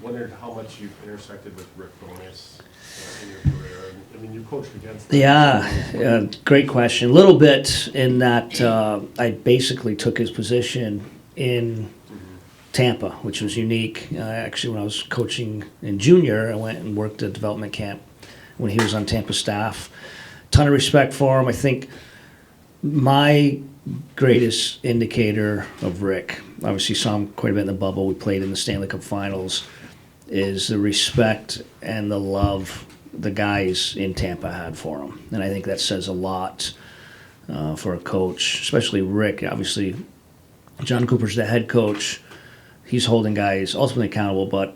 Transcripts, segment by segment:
wondered how much you've intersected with Rick Bonus in your career. I mean, you coached against him. Yeah, great question. A little bit in that I basically took his position in Tampa, which was unique. Actually, when I was coaching in junior, I went and worked at development camp when he was on Tampa staff. Ton of respect for him. I think my greatest indicator of Rick, obviously saw him quite a bit in the bubble, we played in the Stanley Cup Finals, is the respect and the love the guys in Tampa had for him. And I think that says a lot for a coach, especially Rick. Obviously, John Cooper's the head coach. He's holding guys ultimately accountable, but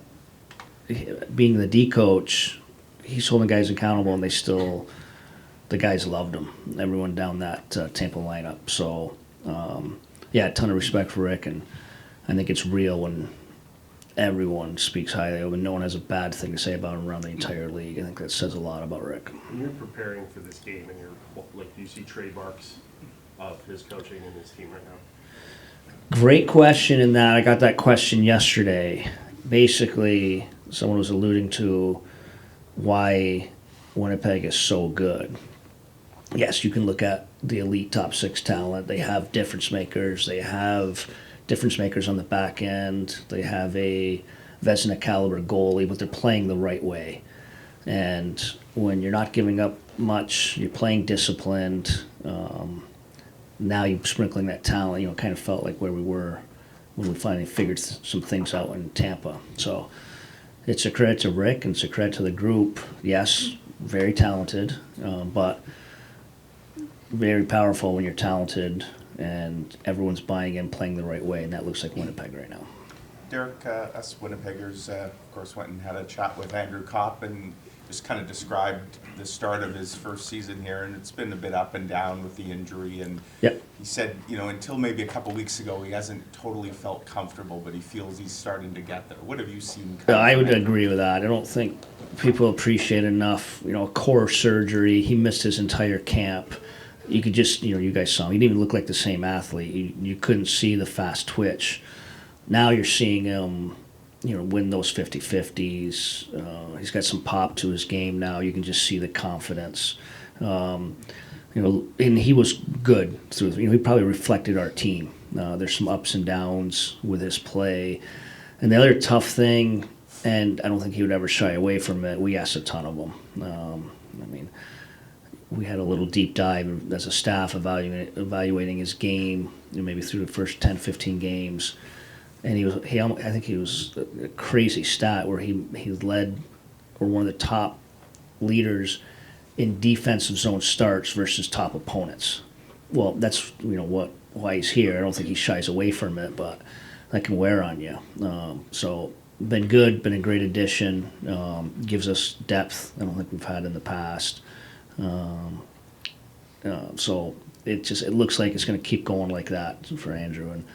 being the D coach, he's holding guys accountable, and the guys loved him. Everyone down that Tampa lineup. So, yeah, a ton of respect for Rick, and I think it's real when everyone speaks highly of him, and no one has a bad thing to say about him around the entire league. I think that says a lot about Rick. When you're preparing for this game, and do you see trademarks of his coaching and his team right now? Great question in that I got that question yesterday. Basically, someone was alluding to why Winnipeg is so good. Yes, you can look at the elite top six talent. They have difference makers. They have difference makers on the back end. They have a Vezina caliber goalie, but they're playing the right way. And when you're not giving up much, you're playing disciplined. Now you're sprinkling that talent. Kind of felt like where we were when we finally figured some things out in Tampa. So it's a credit to Rick and it's a credit to the group. Yes, very talented, but very powerful when you're talented and everyone's buying in, playing the right way, and that looks like Winnipeg right now. Derek, us Winnipeggers, of course, went and had a chat with Andrew Kopp and just kind of described the start of his first season here, and it's been a bit up and down with the injury. And Yep. he said, until maybe a couple weeks ago, he hasn't totally felt comfortable, but he feels he's starting to get there. What have you seen? I would agree with that. I don't think people appreciate enough, core surgery. He missed his entire camp. You could just, you guys saw him. He didn't even look like the same athlete. You couldn't see the fast twitch. Now you're seeing him, win those 50-50s. He's got some pop to his game now. You can just see the confidence. And he was good through. He probably reflected our team. There's some ups and downs with his play. And the other tough thing, and I don't think he would ever shy away from it, we asked a ton of them. We had a little deep dive as a staff evaluating his game, maybe through the first 10, 15 games. And I think he was a crazy stat where he led, or one of the top leaders in defensive zone starts versus top opponents. Well, that's why he's here. I don't think he shies away from it, but that can wear on you. So been good, been a great addition. Gives us depth I don't think we've had in the past. So it looks like it's going to keep going like that for Andrew, and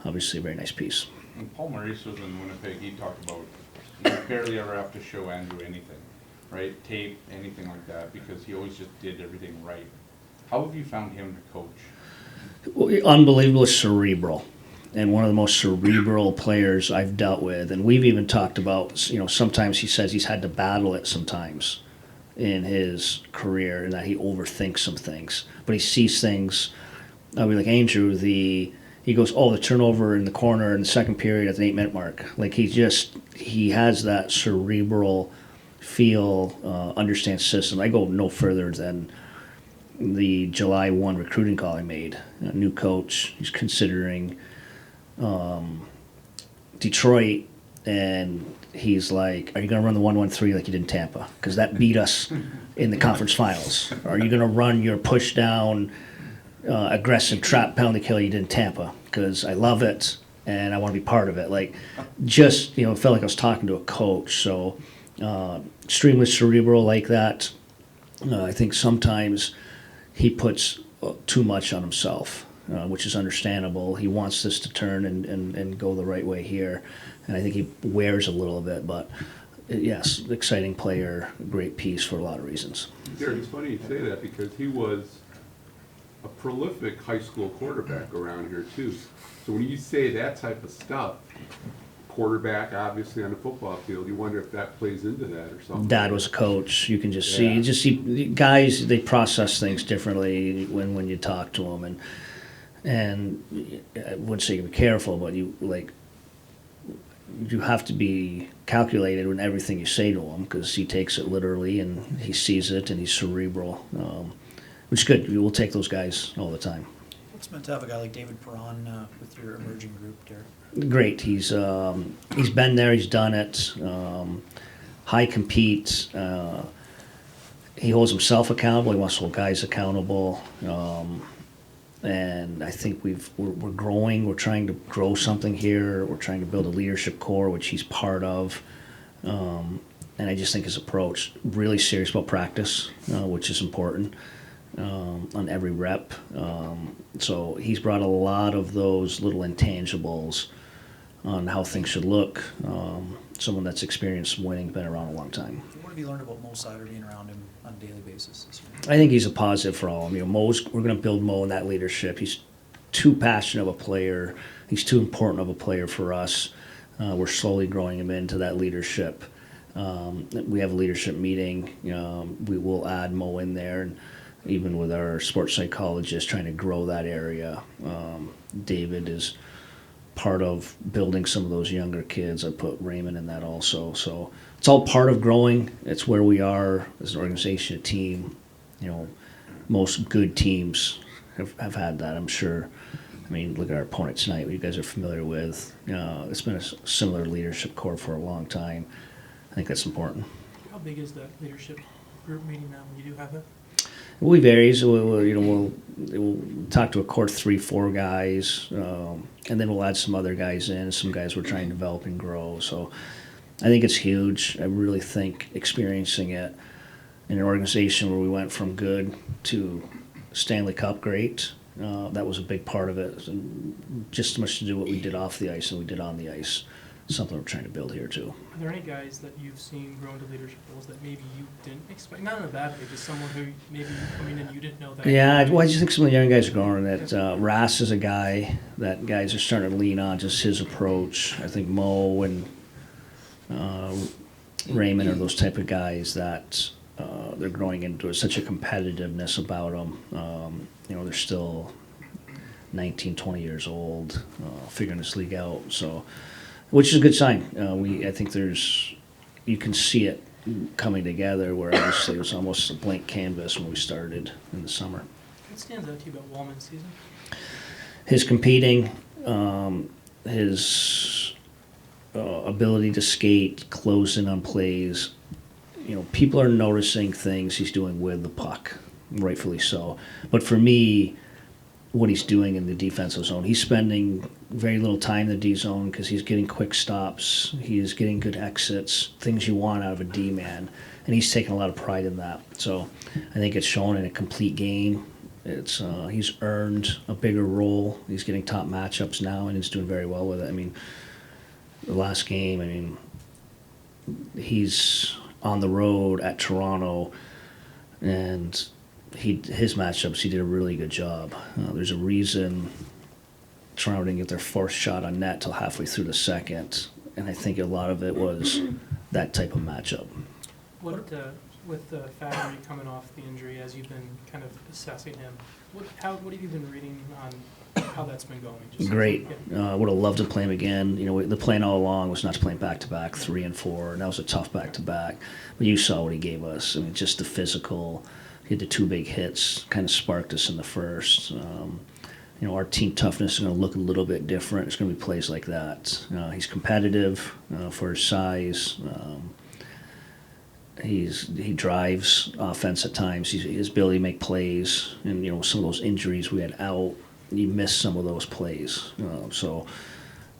obviously a very nice piece. When Paul Maurice was in Winnipeg, he talked about you barely ever have to show Andrew anything, right? Tape, anything like that, because he always just did everything right. How have you found him to coach? Well, unbelievable, cerebral, and one of the most cerebral players I've dealt with. And we've even talked about, sometimes he says he's had to battle it sometimes in his career, and that he overthinks some things, but he sees things. I'll be like Andrew, he goes, the turnover in the corner in the second period at the 8-minute mark. Like he has that cerebral feel, understands system. I go no further than the July 1 recruiting call I made. A new coach, he's considering Detroit, and he's like, are you going to run the 1-1-3 like you did in Tampa? Because that beat us in the conference finals. Are you going to run your push down, aggressive trap penalty kill you did in Tampa? Because I love it and I want to be part of it. Like, just, it felt like I was talking to a coach. So extremely cerebral like that. I think sometimes he puts too much on himself, which is understandable. He wants this to turn and go the right way here. And I think he wears a little bit, but yes, exciting player, great piece for a lot of reasons. Derek, it's funny you say that because he was a prolific high school quarterback around here too. So when you say that type of stuff, quarterback, obviously, on the football field. You wonder if that plays into that or something. Dad was a coach. You can just see, Yeah. you just see guys. They process things differently when you talk to them, and I wouldn't say be careful, but you have to be calculated in everything you say to him because he takes it literally and he sees it and he's cerebral, which is good. We'll take those guys all the time. What's it meant to have a guy like David Perron with your emerging group, Derek? Great. He's been there. He's done it. High compete. He holds himself accountable. He wants to hold guys accountable. And I think we're growing. We're trying to grow something here. We're trying to build a leadership core, which he's part of. And I just think his approach, really serious about practice, which is important on every rep. So he's brought a lot of those little intangibles on how things should look. Someone that's experienced winning, been around a long time. What have you learned about Mo Sider being around him on a daily basis this year? I think he's a positive for all of them. We're going to build Mo in that leadership. He's too passionate of a player. He's too important of a player for us. We're slowly growing him into that leadership. We have a leadership meeting. We will add Mo in there, and even with our sports psychologist trying to grow that area. David is part of building some of those younger kids. I put Raymond in that also. So it's all part of growing. It's where we are as an organization, a team. Most good teams have had that, I'm sure. I mean, look at our opponent tonight, what you guys are familiar with. It's been a similar leadership core for a long time. I think that's important. How big is that leadership group meeting now when you do have it? We varies. We'll talk to a core 3-4 guys, and then we'll add some other guys in. Some guys we're trying to develop and grow. So I think it's huge. I really think experiencing it in an organization where we went from good to Stanley Cup great, that was a big part of it. Just as much to do what we did off the ice and we did on the ice. Something we're trying to build here too. Are there any guys that you've seen grow into leadership roles that maybe you didn't expect? Not in a bad way, just someone who maybe you come in and you didn't know that. Yeah, well, I just think some of the young guys are growing. That Rass is a guy that guys are starting to lean on, just his approach. I think Mo and Raymond are those type of guys that they're growing into such a competitiveness about them. They're still 19, 20 years old, figuring this league out. So, which is a good sign. I think you can see it coming together where obviously it was almost a blank canvas when we started in the summer. What stands out to you about Wallman's season? His competing, his ability to skate, close in on plays. People are noticing things he's doing with the puck, rightfully so. But for me, what he's doing in the defensive zone, he's spending very little time in the D zone because he's getting quick stops. He is getting good exits, things you want out of a D man, and he's taking a lot of pride in that. So I think it's shown in a complete game. He's earned a bigger role. He's getting top matchups now, and he's doing very well with it. I mean, the last game, he's on the road at Toronto, and his matchups, he did a really good job. There's a reason Toronto didn't get their fourth shot on net till halfway through the second, and I think a lot of it was that type of matchup. What with Fabry coming off the injury, as you've been kind of assessing him, what have you been reading on how that's been going? Great. Would have loved to play him again. The plan all along was not to play him back-to-back, 3 and 4, and that was a tough back-to-back. But you saw what he gave us. Just the physical. He had the 2 big hits, kind of sparked us in the first. Our team toughness is going to look a little bit different. It's going to be plays like that. He's competitive for his size. He drives offense at times. His ability to make plays, and some of those injuries we had out, he missed some of those plays. So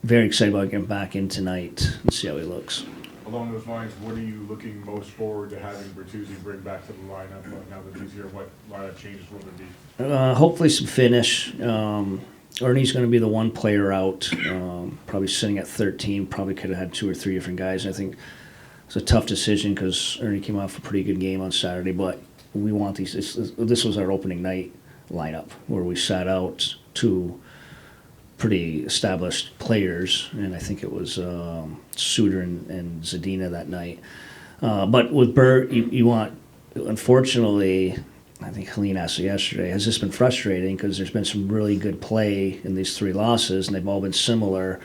very excited about getting back in tonight and see how he looks. Along those lines, what are you looking most forward to having Bertuzzi bring back to the lineup now that he's here? What lineup changes will there be? Hopefully some finish. Ernie's going to be the one player out, probably sitting at 13. Probably could have had 2 or 3 different guys. I think it's a tough decision because Ernie came off a pretty good game on Saturday, but we want these. This was our opening night lineup where we sat out 2 pretty established players, and I think it was Suter and Zadina that night. But with Bert, you want, unfortunately, I think Helene asked yesterday, has this been frustrating? Because there's been some really good play in these 3 losses, and they've all been similar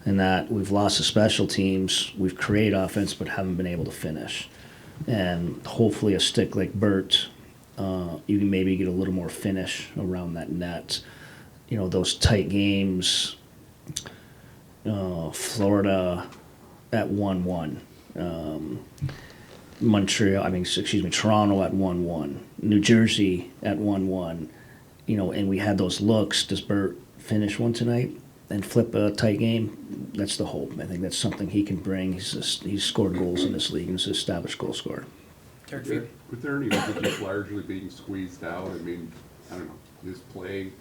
in that we've lost the special teams, we've created offense, but haven't been able to finish. And hopefully a stick like Bert, you can maybe get a little more finish around that net. You know, those tight games, Florida at 1-1. Toronto at 1-1, New Jersey at 1-1, you know, and we had those looks. Does Bert finish one tonight and flip a tight game? That's the hope. I think that's something he can bring. He's scored goals in this league and he's an established goal scorer. Derek, With their just largely being squeezed out, I mean, I don't know, his play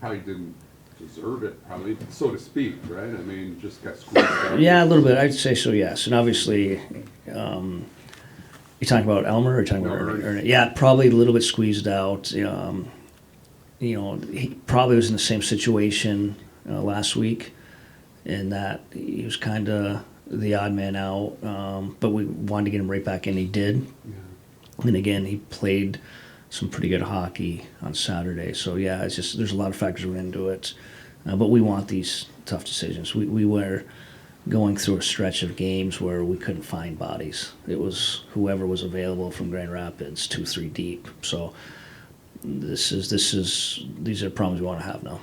probably didn't deserve it, probably, so to speak, right? I mean, just got squeezed out. Yeah, a little bit. I'd say so, yes. And obviously, you talking about Elmer or you talking about Ernie? Yeah, probably a little bit squeezed out. You know, he probably was in the same situation last week in that he was kind of the odd man out, but we wanted to get him right back in. He did. Yeah. And again, he played some pretty good hockey on Saturday. So yeah, it's just there's a lot of factors that went into it. But we want these tough decisions. We were going through a stretch of games where we couldn't find bodies. It was whoever was available from Grand Rapids, 2-3 deep. So these are problems we want to have now.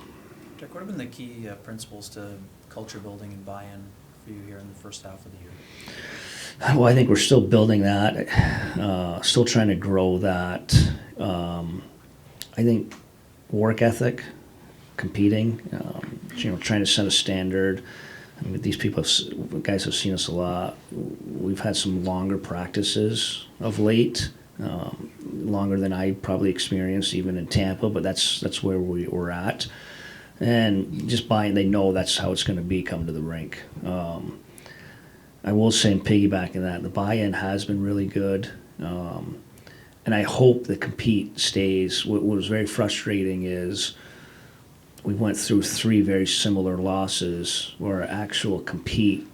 Derek, what have been the key principles to culture building and buy-in for you here in the first half of the year? Well, I think we're still building that, still trying to grow that. I think work ethic, competing, trying to set a standard. I mean, these guys have seen us a lot. We've had some longer practices of late, longer than I probably experienced even in Tampa, but that's where we're at. And just they know that's how it's going to be coming to the rink. I will say, in piggybacking that, the buy-in has been really good. And I hope the compete stays. What was very frustrating is we went through 3 very similar losses where our actual compete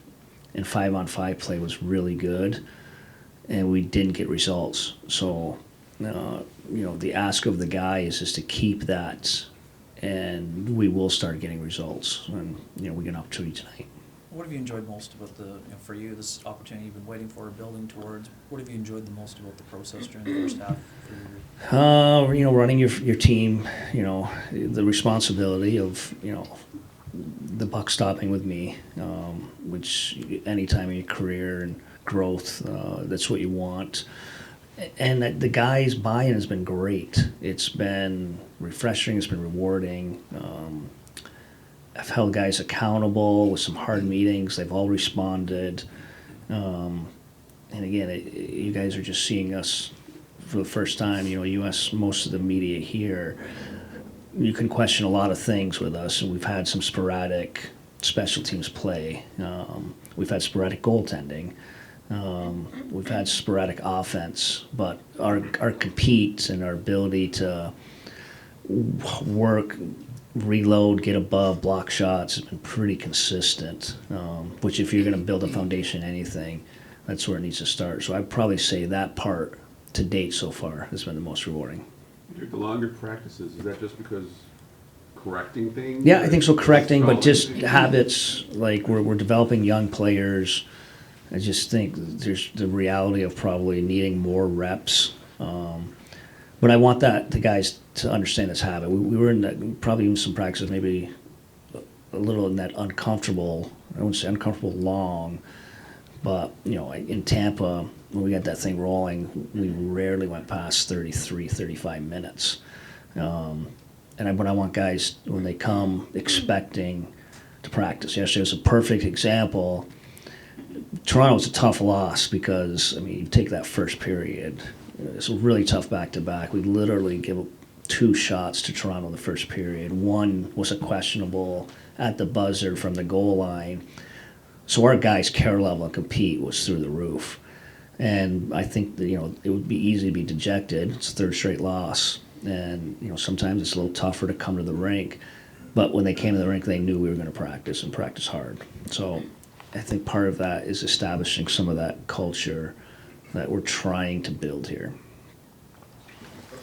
and 5-on-5 play was really good, and we didn't get results. So, the ask of the guys is to keep that, and we will start getting results. And we get an opportunity tonight. What have you enjoyed most about for you, this opportunity you've been waiting for, building towards? What have you enjoyed the most about the process during the first half for your... running your team, the responsibility of, the buck stopping with me, which any time in your career and growth, that's what you want. And the guys' buy-in has been great. It's been refreshing. It's been rewarding. I've held guys accountable with some hard meetings. They've all responded. And again, you guys are just seeing us for the first time. U.S., most of the media here, you can question a lot of things with us. And we've had some sporadic special teams play. We've had sporadic goaltending. We've had sporadic offense. But our compete and our ability to work, reload, get above, block shots has been pretty consistent, which if you're going to build a foundation in anything, that's where it needs to start. So I'd probably say that part to date so far has been the most rewarding. The longer practices, is that just because correcting things? Yeah, I think so, correcting, but just habits, like we're developing young players. I just think there's the reality of probably needing more reps. But I want the guys to understand this habit. We were in that, probably in some practices, maybe a little in that uncomfortable, I wouldn't say uncomfortable long, but, in Tampa, when we got that thing rolling, we rarely went past 33, 35 minutes. But I want guys, when they come, expecting to practice. Yesterday was a perfect example. Toronto was a tough loss because, you take that first period, it's a really tough back-to-back. We literally give up 2 shots to Toronto in the first period. One was a questionable at the buzzer from the goal line. So our guys' care level and compete was through the roof. And I think that, it would be easy to be dejected. It's a 3rd straight loss. And, sometimes it's a little tougher to come to the rink. But when they came to the rink, they knew we were going to practice and practice hard. So I think part of that is establishing some of that culture that we're trying to build here.